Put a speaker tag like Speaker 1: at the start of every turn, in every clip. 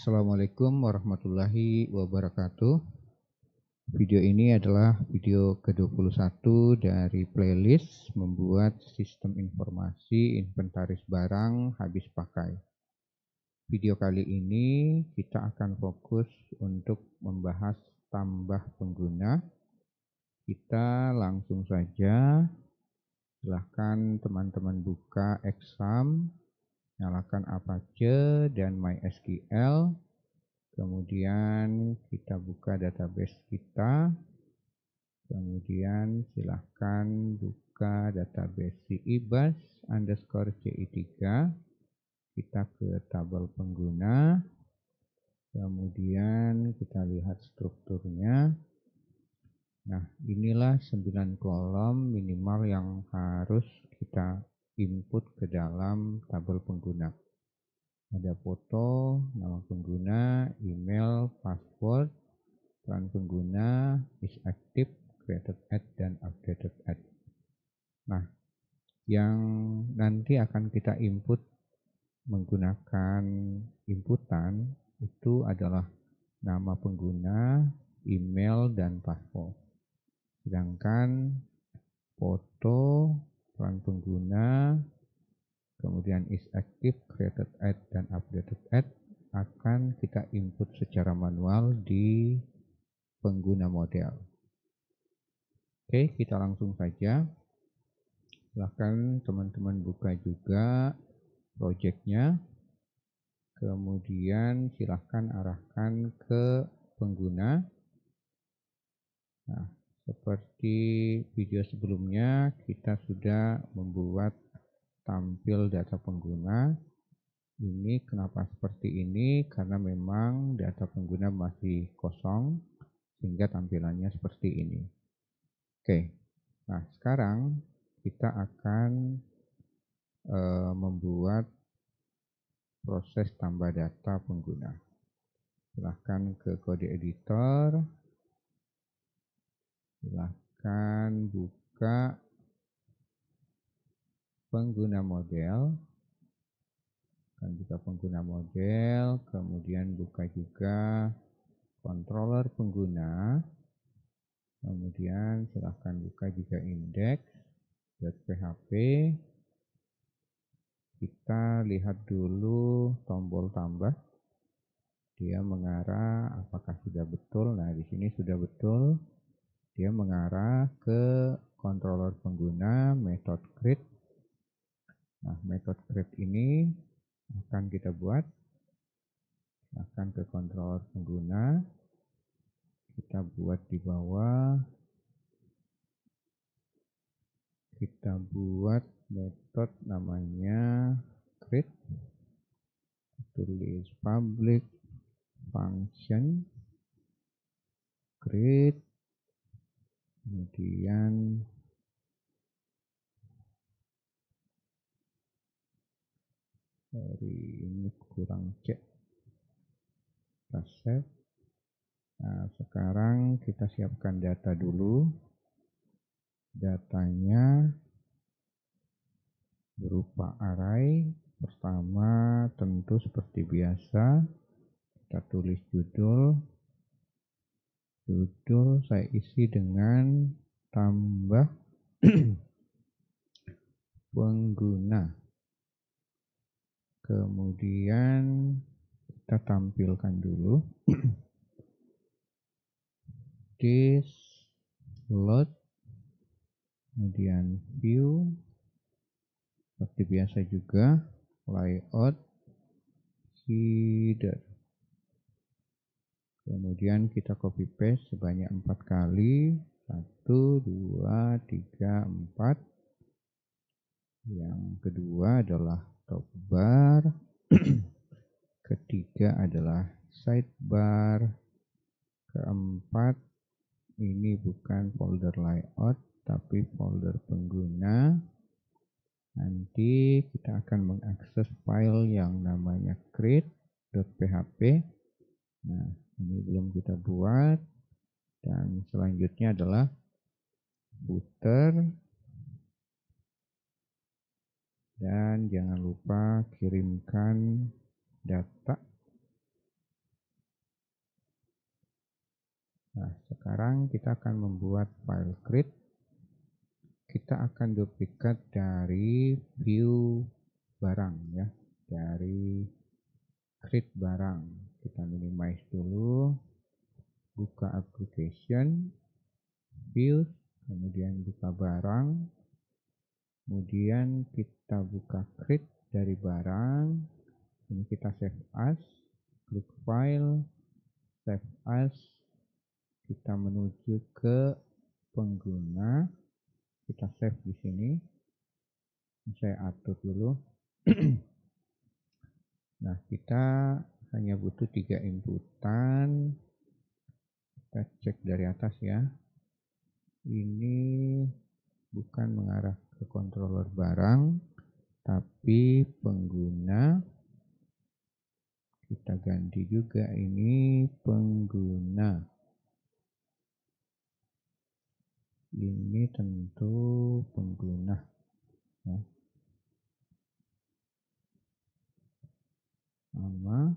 Speaker 1: Assalamualaikum warahmatullahi wabarakatuh. Video ini adalah video ke-21 dari playlist membuat sistem informasi inventaris barang habis pakai. Video kali ini kita akan fokus untuk membahas tambah pengguna. Kita langsung saja, silahkan teman-teman buka Exam, nyalakan Apache dan MySQL. Kemudian kita buka database kita. Kemudian silahkan buka database CIBAS_CI3. Kita ke tabel pengguna. Kemudian kita lihat strukturnya. Nah, inilah 9 kolom minimal yang harus kita input ke dalam tabel pengguna. Ada foto, nama pengguna, email, password, peran pengguna, is active, created at, dan updated at. Nah, yang nanti akan kita input menggunakan inputan itu adalah nama pengguna, email, dan password. Sedangkan foto, peran pengguna, kemudian is active, created at, dan updated at akan kita input secara manual di pengguna model. Oke, kita langsung saja. Silahkan teman-teman buka juga projectnya. Kemudian silahkan arahkan ke pengguna. Nah, seperti video sebelumnya, kita sudah membuat tampil data pengguna. Ini kenapa seperti ini? Karena memang data pengguna masih kosong, sehingga tampilannya seperti ini. Oke, nah sekarang kita akan membuat proses tambah data pengguna. Silahkan ke kode editor. Silahkan buka pengguna model. Buka pengguna model, kemudian buka juga controller pengguna. Kemudian silahkan buka juga index.php. Kita lihat dulu tombol tambah. Dia mengarah apakah sudah betul. Nah, di sini sudah betul. Dia mengarah ke controller pengguna method create. Nah, method create ini akan kita buat. Akan ke controller pengguna. Kita buat di bawah. Kita buat metode namanya create. Tulis public function create. Kemudian ini kurang cek. Kita save. Nah, sekarang kita siapkan data dulu. Datanya berupa array. Pertama tentu seperti biasa kita tulis judul. Judul saya isi dengan tambah pengguna. Kemudian kita tampilkan dulu this load, kemudian view seperti biasa juga, layout, header. Kemudian kita copy paste sebanyak 4 kali. 1, 2, 3, 4. Yang kedua adalah top bar. Ketiga adalah sidebar. Keempat, ini bukan folder layout tapi folder pengguna. Nanti kita akan mengakses file yang namanya create.php. Nah, ini belum kita buat. Dan selanjutnya adalah footer. Dan jangan lupa kirimkan data sekarang kita akan membuat file create. Kita akan duplikat dari view barang ya, dari create barang. Kita minimize dulu, buka application, view, kemudian buka barang, kemudian kita buka create dari barang. Ini kita save as, klik file, save as, kita menuju ke pengguna, kita save di sini. Saya atur dulu. Nah, kita hanya butuh 3 inputan. Kita cek dari atas ya. Ini bukan mengarah ke controller barang, tapi pengguna. Kita ganti juga ini pengguna. Ini tentu pengguna. Ya. Nama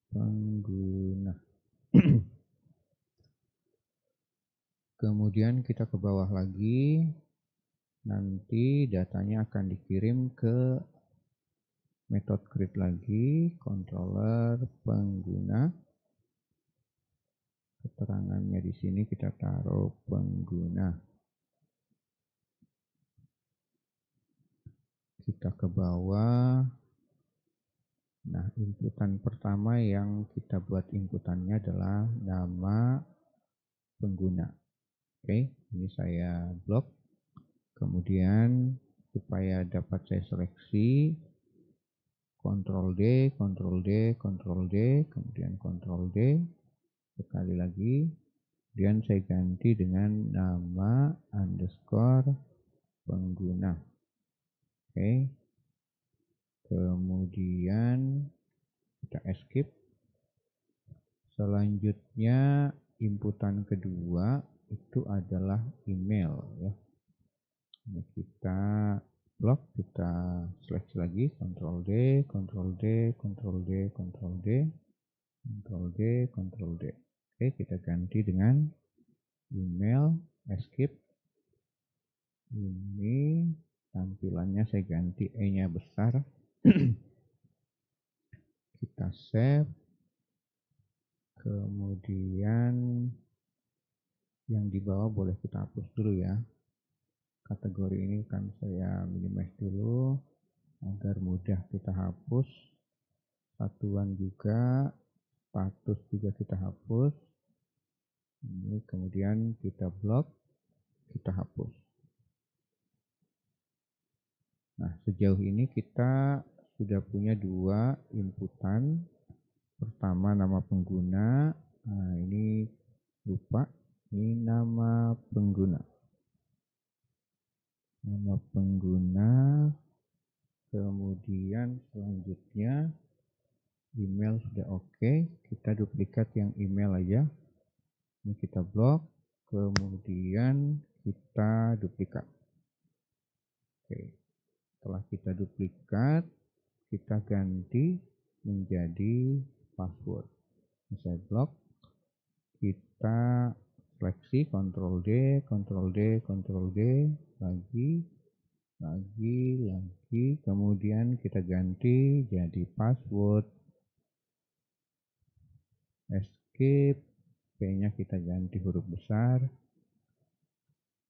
Speaker 1: pengguna. Kemudian kita ke bawah lagi, nanti datanya akan dikirim ke metode create lagi, controller pengguna. Keterangannya di sini kita taruh pengguna. Kita ke bawah. Nah, inputan pertama yang kita buat inputannya adalah nama pengguna. Oke, ini saya blok. Kemudian supaya dapat saya seleksi, Ctrl D, Ctrl D, Ctrl D, kemudian Ctrl D, sekali lagi, kemudian saya ganti dengan nama underscore pengguna. Oke, kemudian kita escape. Selanjutnya inputan kedua itu adalah email ya. Ini kita blok, kita seleksi lagi, Ctrl D, Ctrl D, Ctrl D, Ctrl D, Ctrl D, Ctrl D. Oke, kita ganti dengan email, escape. Ini tampilannya saya ganti E-nya besar. Kita save. Kemudian yang di bawah boleh kita hapus dulu ya. Kategori ini kan saya minimize dulu agar mudah kita hapus. Satuan juga, status juga kita hapus. Ini kemudian kita blok, kita hapus. Nah, sejauh ini kita sudah punya 2 inputan. Pertama nama pengguna. Nah, ini lupa. Ini nama pengguna. Nama pengguna. Kemudian selanjutnya email sudah oke. Kita duplikat yang email aja. Ini kita blok. Kemudian kita duplikat. Oke. Setelah kita duplikat, kita ganti menjadi password. Saya blok, kita seleksi Ctrl D, Ctrl D, Ctrl D, lagi, kemudian kita ganti jadi password. Escape, P-nya kita ganti huruf besar.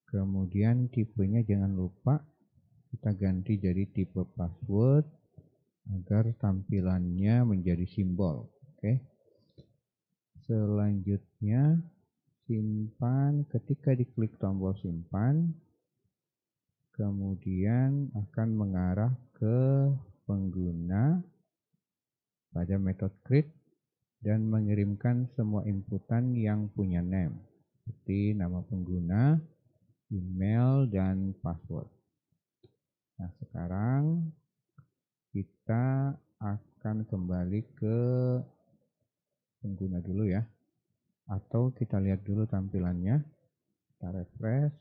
Speaker 1: Kemudian tipenya jangan lupa kita ganti jadi tipe password agar tampilannya menjadi simbol. Oke. Selanjutnya simpan, ketika diklik tombol simpan, kemudian akan mengarah ke pengguna pada metode create dan mengirimkan semua inputan yang punya name seperti nama pengguna, email, dan password. Nah, sekarang kita akan kembali ke pengguna dulu ya, atau kita lihat dulu tampilannya. Kita refresh,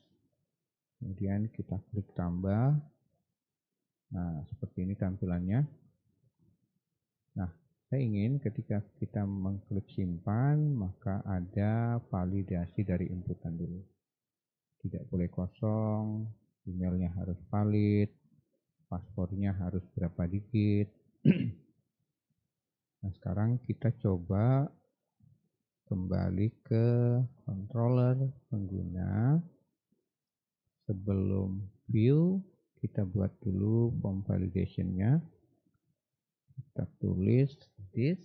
Speaker 1: kemudian kita klik tambah. Nah, seperti ini tampilannya. Nah, Saya ingin ketika kita mengklik simpan, maka ada validasi dari inputan dulu. Tidak boleh kosong, emailnya harus valid, passwordnya harus berapa digit. Nah, sekarang kita coba kembali ke controller pengguna. Sebelum view, kita buat dulu form validation-nya. Kita tulis this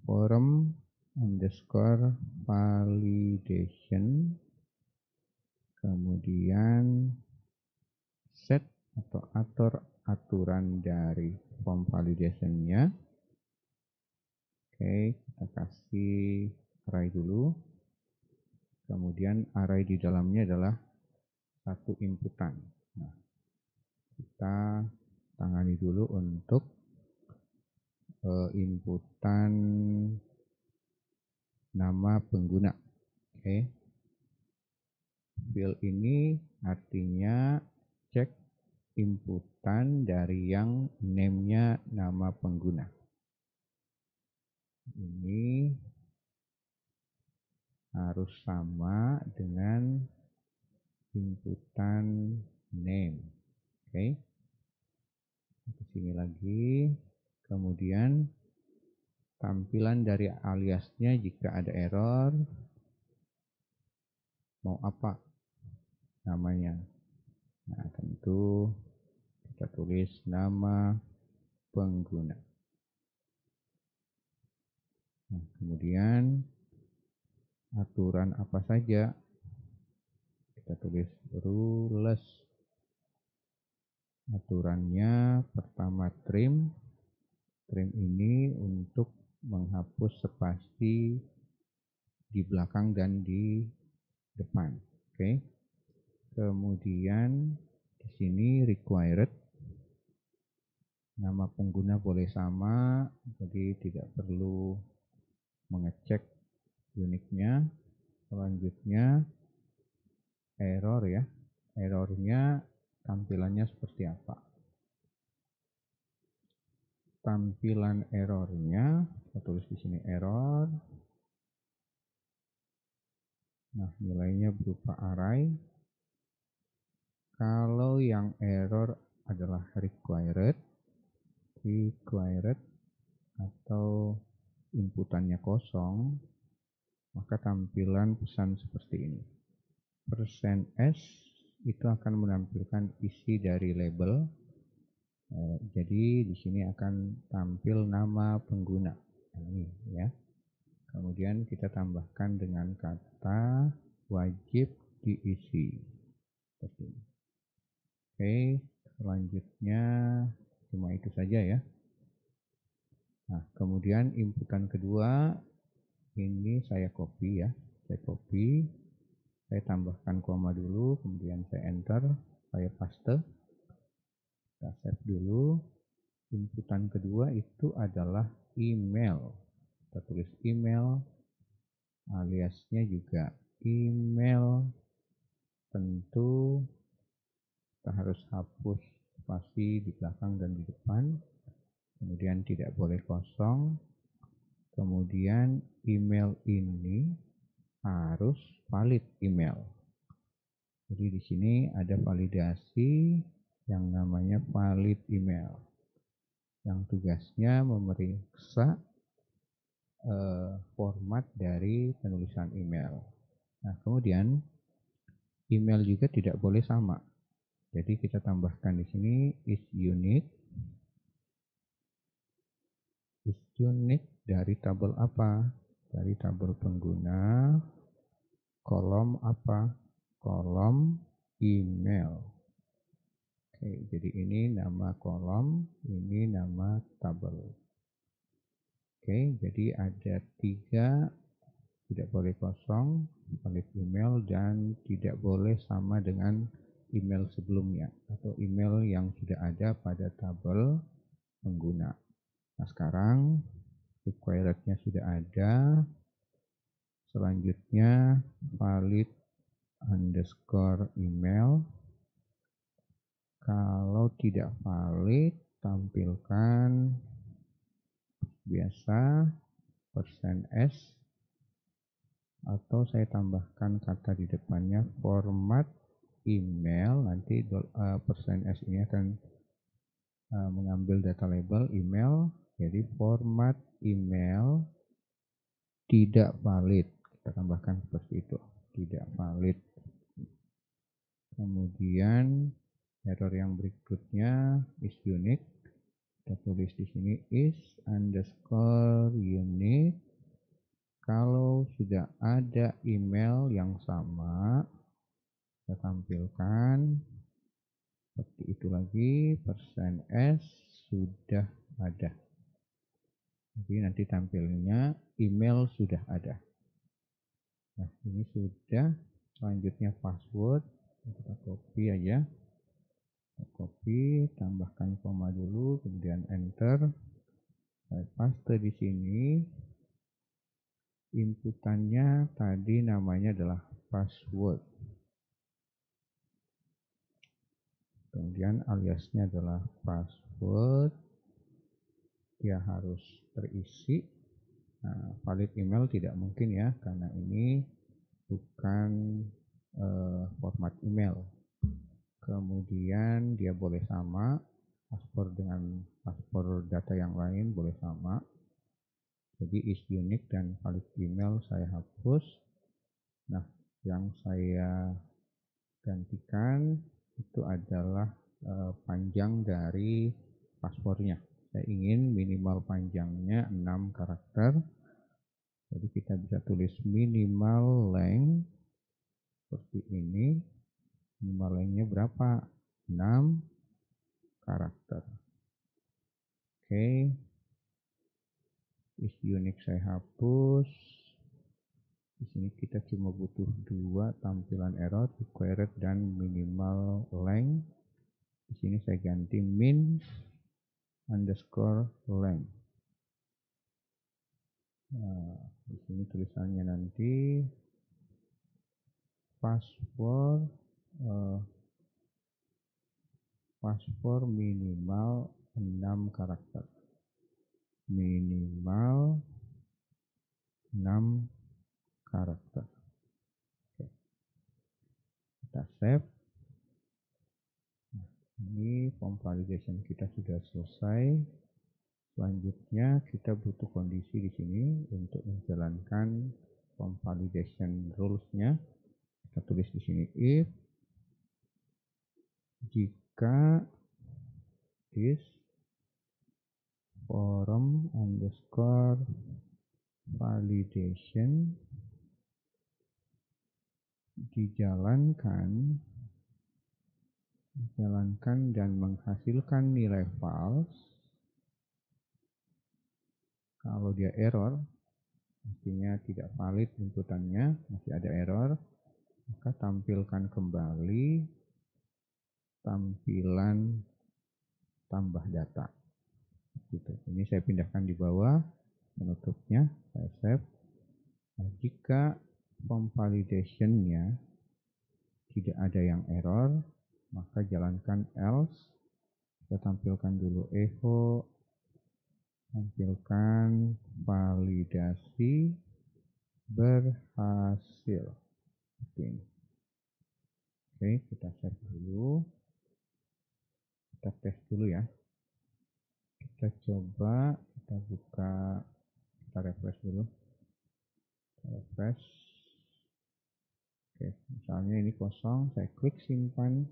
Speaker 1: form underscore validation, kemudian set atau atur aturan dari form validation-nya. Oke, kita kasih array dulu. Kemudian array di dalamnya adalah satu inputan. Nah, kita tangani dulu untuk inputan nama pengguna. Oke. Field ini artinya cek inputan dari yang name-nya nama pengguna. Ini harus sama dengan inputan name. Oke. Ke sini lagi. Kemudian tampilan dari aliasnya jika ada error, mau apa namanya. Nah, tentu kita tulis nama pengguna. Nah, kemudian aturan apa saja, kita tulis rules. Aturannya pertama trim ini untuk menghapus spasi di belakang dan di depan. Oke. Kemudian di sini required, nama pengguna boleh sama, jadi tidak perlu mengecek uniknya. Selanjutnya error ya, errornya tampilannya seperti apa. Tampilan errornya, saya tulis di sini error. Nah, nilainya berupa array. Kalau yang error adalah required atau inputannya kosong, maka tampilan pesan seperti ini. %s itu akan menampilkan isi dari label. Jadi di sini akan tampil nama pengguna. Ini ya. Kemudian kita tambahkan dengan kata wajib diisi. Seperti ini. Oke, selanjutnya cuma itu saja ya. Nah, kemudian inputan kedua ini saya copy ya. Saya copy. Saya tambahkan koma dulu, kemudian saya enter, saya paste. Kita save dulu. Inputan kedua itu adalah email. Kita tulis email, aliasnya juga email. Tentu kita harus hapus spasi di belakang dan di depan. Kemudian tidak boleh kosong. Kemudian email ini harus valid email. Jadi di sini ada validasi yang namanya valid email, yang tugasnya memeriksa format dari penulisan email. Nah, kemudian email juga tidak boleh sama. Jadi kita tambahkan di sini is unique. Is unique dari tabel apa? Dari tabel pengguna, kolom apa? Kolom email. Oke, jadi ini nama kolom, ini nama tabel. Oke, jadi ada 3, tidak boleh kosong, valid email, dan tidak boleh sama dengan email sebelumnya atau email yang sudah ada pada tabel pengguna. Nah, sekarang required-nya sudah ada. Selanjutnya valid underscore email. Kalau tidak valid, tampilkan biasa %s, atau saya tambahkan kata di depannya format email. Nanti %s ini akan mengambil data label email, jadi format email tidak valid, kita tambahkan seperti itu, tidak valid. Kemudian error yang berikutnya is unique, kita tulis di sini is underscore unique. Kalau sudah ada email yang sama, kita tampilkan seperti itu lagi, %s sudah ada. Jadi nanti tampilnya email sudah ada. Nah, ini sudah. Selanjutnya password, kita copy aja. Kita copy, tambahkan koma dulu, kemudian enter. Saya paste di sini. Inputannya tadi namanya adalah password. Kemudian aliasnya adalah password. Dia harus terisi. Nah, valid email tidak mungkin ya, karena ini bukan format email. Kemudian dia boleh sama, paspor dengan paspor data yang lain boleh sama. Jadi is unique dan valid email saya hapus. Nah, yang saya gantikan itu adalah panjang dari paspornya. Saya ingin minimal panjangnya 6 karakter. Jadi kita bisa tulis minimal length seperti ini. Minimal lengthnya berapa? 6 karakter. Oke. Is unique saya hapus. Di sini kita cuma butuh 2 tampilan error, required dan minimal length. Di sini saya ganti min underscore length. Nah, di sini tulisannya nanti paspor minimal 6 karakter. Minimal 6 karakter. Oke. Kita save. Nah, ini form validation kita sudah selesai. Selanjutnya kita butuh kondisi di sini untuk menjalankan form validation rules-nya. Kita tulis di sini if jika is form underscore validation dijalankan dan menghasilkan nilai false. Kalau dia error, artinya tidak valid inputannya, masih ada error, maka tampilkan kembali tampilan tambah data. Gitu. Ini saya pindahkan di bawah, penutupnya saya save. Nah, jika form validation-nya tidak ada yang error, maka jalankan else. Kita tampilkan dulu echo, tampilkan validasi berhasil. Oke, kita save dulu. Kita tes dulu ya. Kita coba, kita buka, kita refresh dulu. Kita refresh. Oke, misalnya ini kosong, saya klik simpan.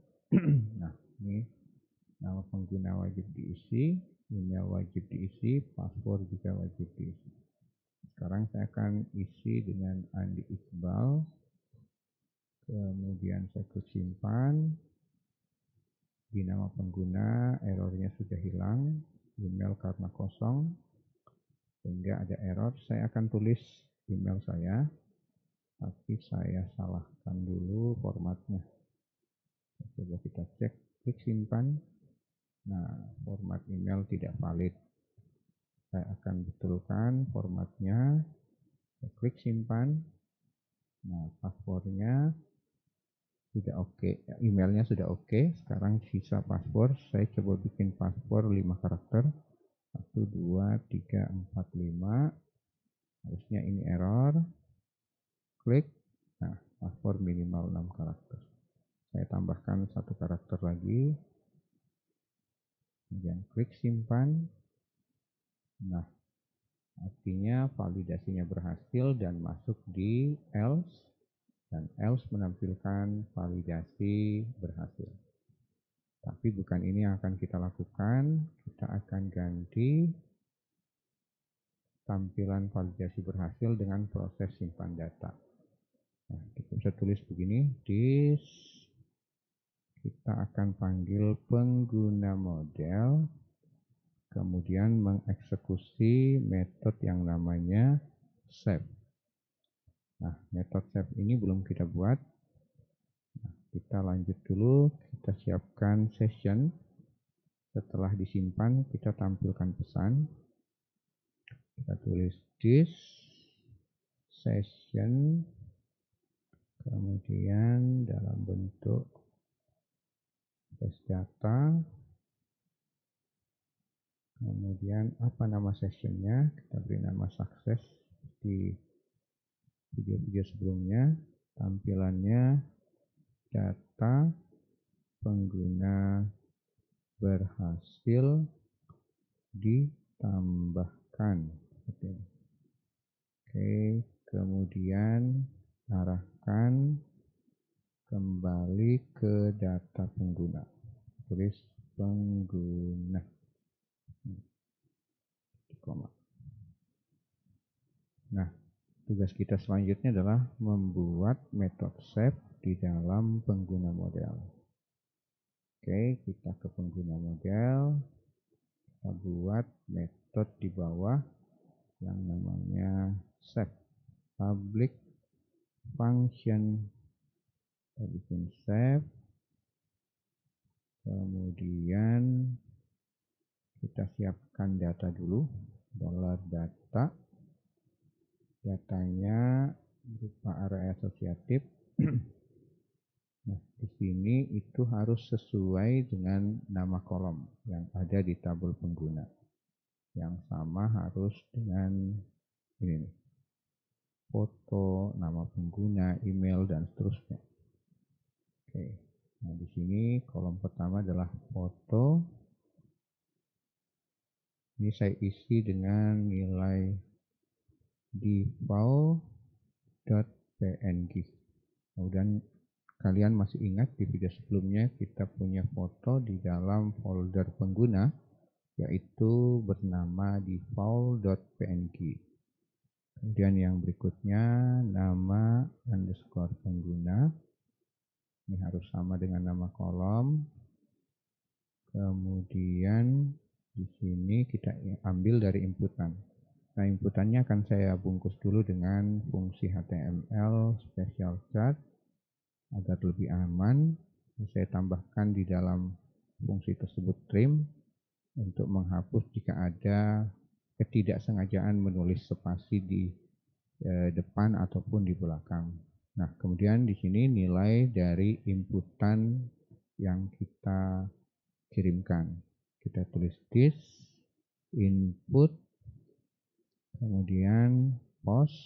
Speaker 1: Nah, ini nama pengguna wajib diisi, email wajib diisi, password juga wajib diisi. Sekarang saya akan isi dengan Andi Iqbal. Kemudian saya klik simpan. Di nama pengguna errornya sudah hilang, email karena kosong, sehingga ada error. Saya akan tulis email saya, tapi saya salahkan dulu formatnya. Coba kita cek, klik simpan. Nah, format email tidak valid. Saya akan betulkan formatnya. Saya klik simpan. Nah, passwordnya Sudah oke, emailnya sudah oke. Sekarang sisa password. Saya coba bikin password 5 karakter. 1, 2, 3, 4, 5. Harusnya ini error. Klik. Nah, password minimal 6 karakter. Saya tambahkan 1 karakter lagi. Kemudian klik simpan. Nah, artinya validasinya berhasil dan masuk di else. Dan else menampilkan validasi berhasil. Tapi bukan ini yang akan kita lakukan. Kita akan ganti tampilan validasi berhasil dengan proses simpan data. Nah, kita bisa tulis begini, this, kita akan panggil pengguna model, kemudian mengeksekusi metode yang namanya save. Nah, metode save ini belum kita buat. Nah, kita lanjut dulu, kita siapkan session. Setelah disimpan, kita tampilkan pesan. Kita tulis this session, kemudian dalam bentuk test data, kemudian apa nama sessionnya, kita beri nama sukses di video-video sebelumnya. Tampilannya data pengguna berhasil ditambahkan. Oke, kemudian arahkan kembali ke data pengguna. Tulis pengguna. Nah, tugas kita selanjutnya adalah membuat metode save di dalam pengguna model. Oke, kita ke pengguna model. Kita buat metode di bawah yang namanya save public function. Kita bikin save. Kemudian kita siapkan data dulu. $data. Datanya berupa array asosiatif. Nah, di sini itu harus sesuai dengan nama kolom yang ada di tabel pengguna. Yang sama harus dengan ini nih, foto, nama pengguna, email, dan seterusnya. Oke, nah di sini kolom pertama adalah foto. Ini saya isi dengan nilai default.png. Kemudian kalian masih ingat di video sebelumnya kita punya foto di dalam folder pengguna, yaitu bernama default.png. Kemudian yang berikutnya nama underscore pengguna. Ini harus sama dengan nama kolom. Kemudian di sini kita ambil dari inputan. Nah, inputannya akan saya bungkus dulu dengan fungsi HTML special chart agar lebih aman. Saya tambahkan di dalam fungsi tersebut trim untuk menghapus jika ada ketidaksengajaan menulis spasi di depan ataupun di belakang. Nah, kemudian di sini nilai dari inputan yang kita kirimkan. Kita tulis this input, kemudian post.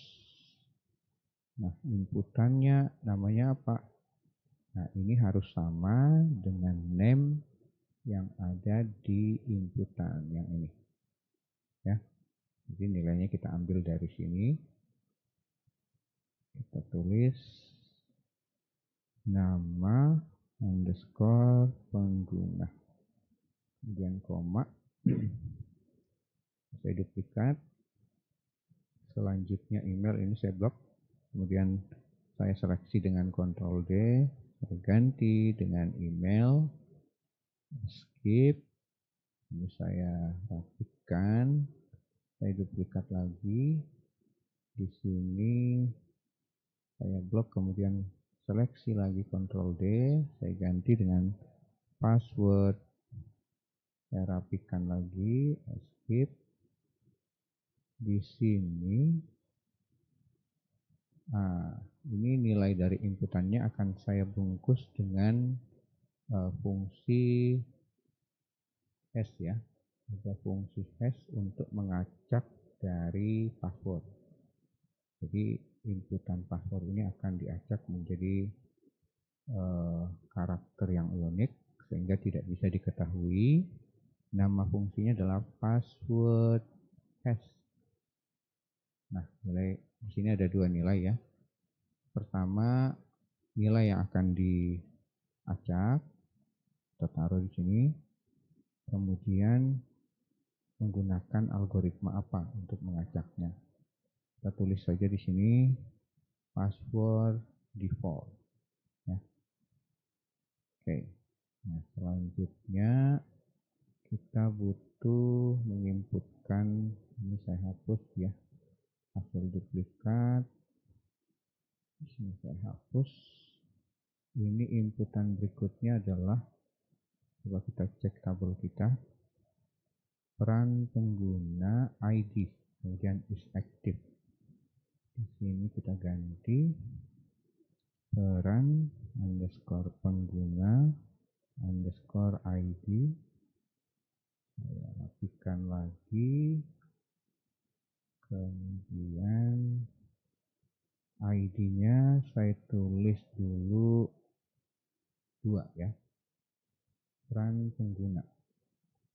Speaker 1: Nah, inputannya namanya apa? Nah, ini harus sama dengan name yang ada di inputan yang ini. Ya. Jadi nilainya kita ambil dari sini. Kita tulis nama underscore pengguna. Kemudian koma. Saya duplikat. Selanjutnya email ini saya blok. Kemudian saya seleksi dengan Ctrl D. Saya ganti dengan email. Skip. Ini saya rapikan. Saya duplikat lagi. Di sini saya blok, kemudian seleksi lagi Ctrl D, saya ganti dengan password, saya rapikan lagi, skip. Di sini Nah, ini nilai dari inputannya akan saya bungkus dengan fungsi hash ya. Ada fungsi hash untuk mengacak dari password. Jadi inputan password ini akan diacak menjadi karakter yang unik sehingga tidak bisa diketahui. Nama fungsinya adalah password hash. Nah, nilai di sini ada dua nilai ya. Pertama, nilai yang akan diacak, kita taruh di sini. Kemudian menggunakan algoritma apa untuk mengacaknya. Kita tulis saja di sini password default. Ya. Oke. Nah, selanjutnya kita butuh menginputkan, ini saya hapus ya, hasil duplikat. Di sini saya hapus. Ini inputan berikutnya adalah, coba kita cek tabel kita, peran pengguna ID, kemudian is active. Di sini kita ganti peran underscore pengguna underscore ID. Saya rapikan lagi, kemudian ID-nya saya tulis dulu 2 ya, peran pengguna.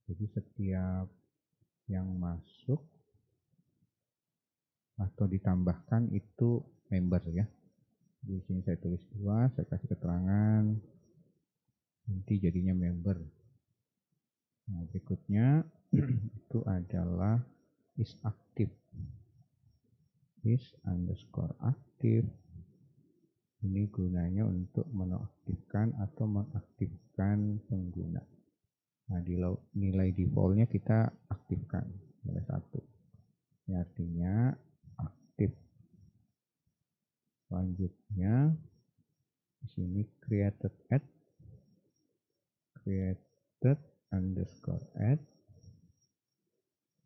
Speaker 1: Jadi setiap yang masuk atau ditambahkan itu member ya. Di sini saya tulis 2, saya kasih keterangan, nanti jadinya member. Nah, berikutnya itu adalah is active. Is underscore active. Ini gunanya untuk menonaktifkan atau mengaktifkan pengguna. Nah, di nilai defaultnya kita aktifkan nilai 1. Ini artinya aktif. Selanjutnya di sini created underscore add.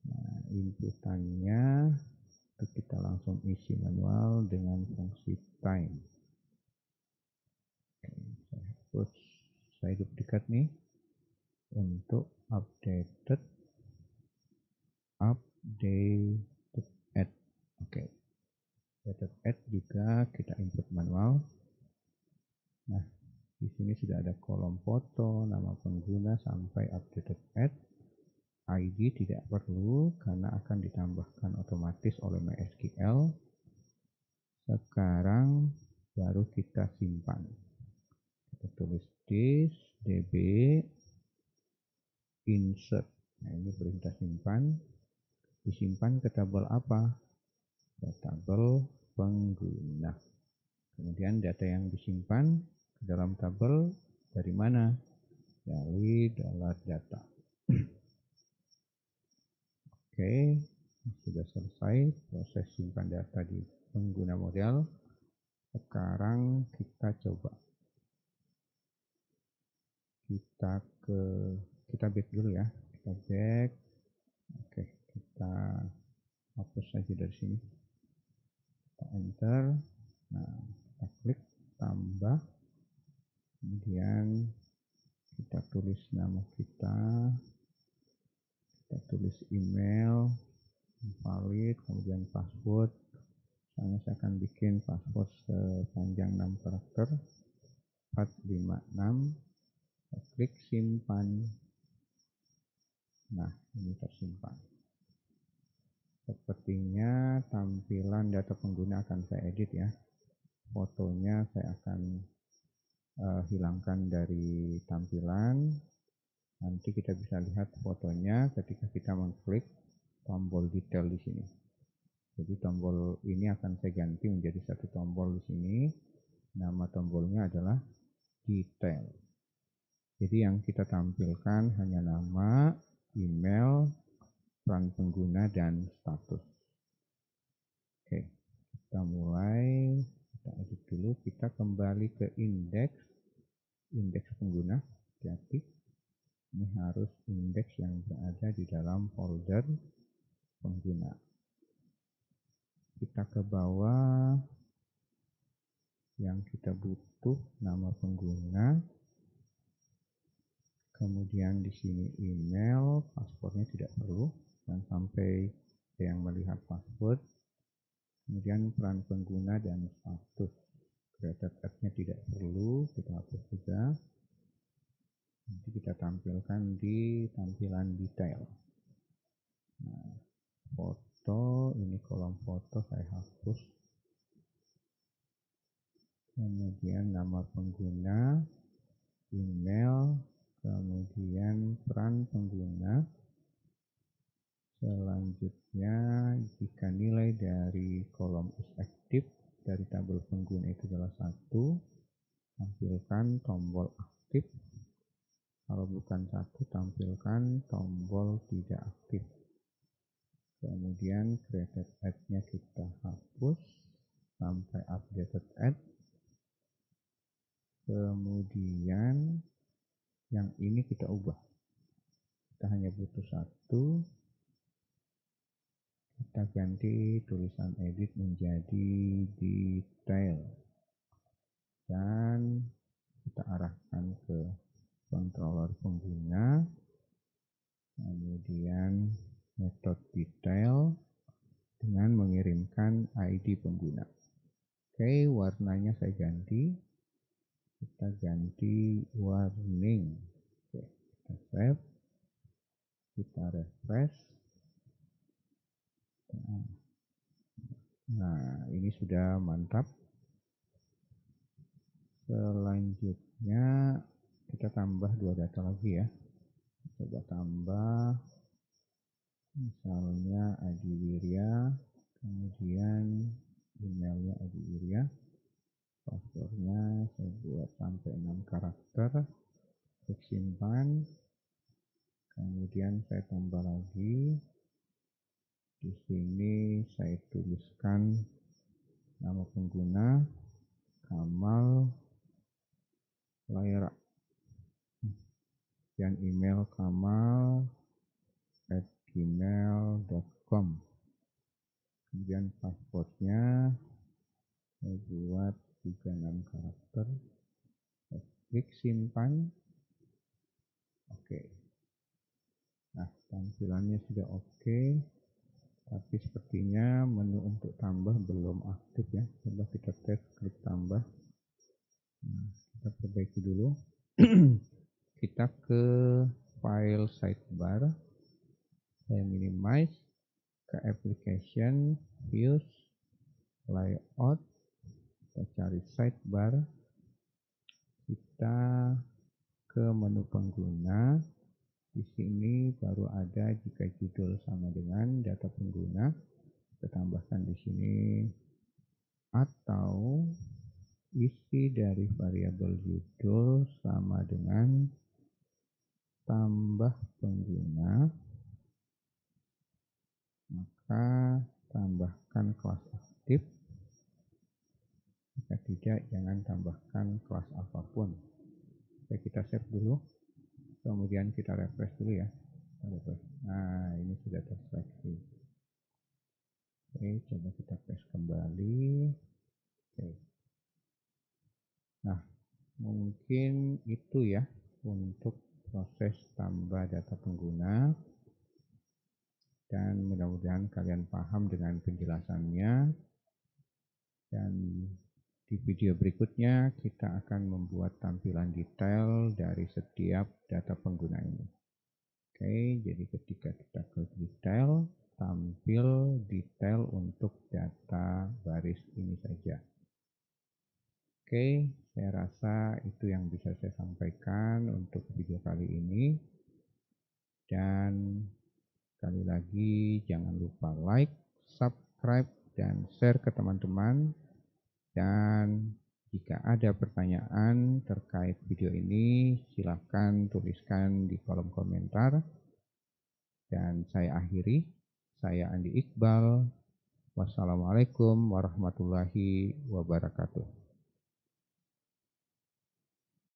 Speaker 1: Nah, inputannya itu kita langsung isi manual dengan fungsi time. Oke, saya hapus, saya duplikat nih untuk updated add. Oke, updated add juga kita input manual. Nah, di sini sudah ada kolom foto, nama pengguna sampai updated add. ID tidak perlu karena akan ditambahkan otomatis oleh MySQL. Sekarang baru kita simpan. Kita tulis this db insert. Nah, ini perintah simpan. Disimpan ke tabel apa? Ke tabel pengguna. Kemudian data yang disimpan ke dalam tabel dari mana? Dari $data. Oke, sudah selesai proses simpan data di pengguna model. Sekarang kita coba. Kita back dulu ya. Kita back. Oke, kita hapus saja dari sini. Kita enter. Nah, kita klik tambah. Kemudian kita tulis nama kita. Kita tulis email valid, kemudian password. Saya akan bikin password sepanjang 6 karakter 456. Kita klik simpan. Nah, ini tersimpan. Sepertinya tampilan data pengguna akan saya edit ya. Fotonya saya akan hilangkan dari tampilan. Nanti kita bisa lihat fotonya ketika kita mengklik tombol detail di sini. Jadi tombol ini akan saya ganti menjadi satu tombol di sini. Nama tombolnya adalah detail. Jadi yang kita tampilkan hanya nama, email, peran pengguna, dan status. Oke, kita mulai. Kita edit dulu. Kita kembali ke indeks pengguna. Hati-hati. Ini harus indeks yang berada di dalam folder pengguna. Kita ke bawah, yang kita butuh nama pengguna, kemudian di sini email, passwordnya tidak perlu, dan sampai yang melihat password, kemudian peran pengguna dan status. Created ad-nya tidak perlu, kita hapus juga. Nanti kita tampilkan di tampilan detail. Nah, foto, ini kolom foto saya hapus. Kemudian nama pengguna, email, kemudian peran pengguna. Selanjutnya, jika nilai dari kolom is active dari tabel pengguna itu adalah 1, tampilkan tombol aktif. Kalau bukan 1, tampilkan tombol tidak aktif. Kemudian created ad-nya kita hapus sampai updated ad. Kemudian yang ini kita ubah. Kita hanya butuh 1. Kita ganti tulisan edit menjadi detail. Dan kita arahkan ke controller pengguna. Kemudian metode detail dengan mengirimkan ID pengguna. Oke, warnanya saya ganti. Kita ganti warning. Oke, kita save. Kita refresh. Nah, ini sudah mantap. Selanjutnya kita tambah 2 data lagi ya. Coba tambah misalnya Adi Wirya, kemudian emailnya Adi Wirya, passwordnya saya buat sampai 6 karakter, klik simpan. Kemudian saya tambah lagi, di sini saya tuliskan nama pengguna Kamal Laira dan email kamal@gmail.com. Kemudian passwordnya saya buat juga 6 karakter, klik simpan. Oke. Nah, tampilannya sudah oke, tapi sepertinya menu untuk tambah belum aktif ya. Coba kita tes, klik tambah. Nah, kita perbaiki dulu. Kita ke file sidebar, saya minimize, ke application, views, layout, kita cari sidebar, kita ke menu pengguna. Di sini baru ada jika judul sama dengan data pengguna, kita tambahkan di sini, atau isi dari variabel judul sama dengan tambah pengguna, maka tambahkan kelas aktif. Jika tidak, jangan tambahkan kelas apapun. Oke, kita save dulu, kemudian kita refresh dulu ya. Nah, ini sudah terseleksi. Oke, coba kita press kembali. Oke. Nah, mungkin itu ya untuk proses tambah data pengguna, dan mudah-mudahan kalian paham dengan penjelasannya. Dan di video berikutnya kita akan membuat tampilan detail dari setiap data pengguna ini. Oke, jadi ketika kita klik detail, tampil detail untuk data baris ini saja. Oke, saya rasa itu yang bisa saya sampaikan untuk video kali ini. Dan sekali lagi jangan lupa like, subscribe, dan share ke teman-teman. Dan jika ada pertanyaan terkait video ini, silahkan tuliskan di kolom komentar. Dan saya akhiri, saya Andi Iqbal. Wassalamualaikum warahmatullahi wabarakatuh.